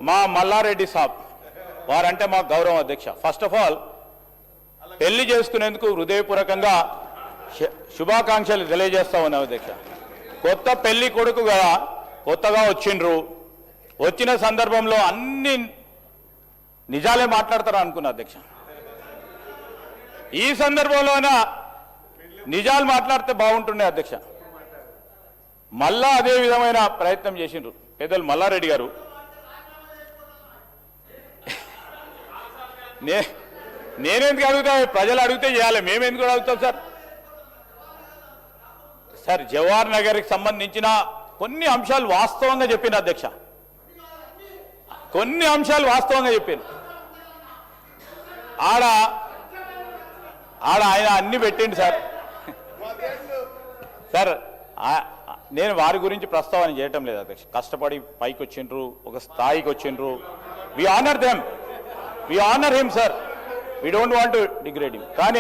మా మల్లారెడ్డి సాబ్ వారంటే మా గౌరవం అధ్యక్ష. ఫస్ట్ ఆఫ్ ఆల్ పెళ్లి చేసుకునేందుకు హృదయపూర్వకంగా శుభాకాంక్షలు తెలియజేస్తా ఉన్నాం అధ్యక్ష. కొత్త పెళ్లి కొడుకు కదా, కొత్తగా వచ్చిండ్రు, వచ్చిన సందర్భంలో అన్ని నిజాలే మాట్లాడతారు అనుకున్నా అధ్యక్ష. ఈ సందర్భంలోన నిజాలు మాట్లాడితే బాగుంటుండే అధ్యక్ష. మళ్ళా అదే విధమైన ప్రయత్నం చేసిండ్రు పెద్దలు మల్లారెడ్డి గారు. నేనెందుకు అడుగుతా, ప్రజలు అడిగితే చేయాలి, మేమెందుకు అడుగుతాం సార్? సార్ జవహర్ నగర్కి సంబంధించిన కొన్ని అంశాలు వాస్తవంగా చెప్పిన అధ్యక్ష, కొన్ని అంశాలు వాస్తవంగా చెప్పాను. ఆడ ఆయన అన్ని పెట్టిండు సార్. సార్ నేను వారి గురించి ప్రస్తావన చేయటం లేదు అధ్యక్ష. కష్టపడి పైకి వచ్చిండ్రు, ఒక స్థాయికి వచ్చిండ్రు. We honour them, we honour him sir, we don't want to degrade him. కానీ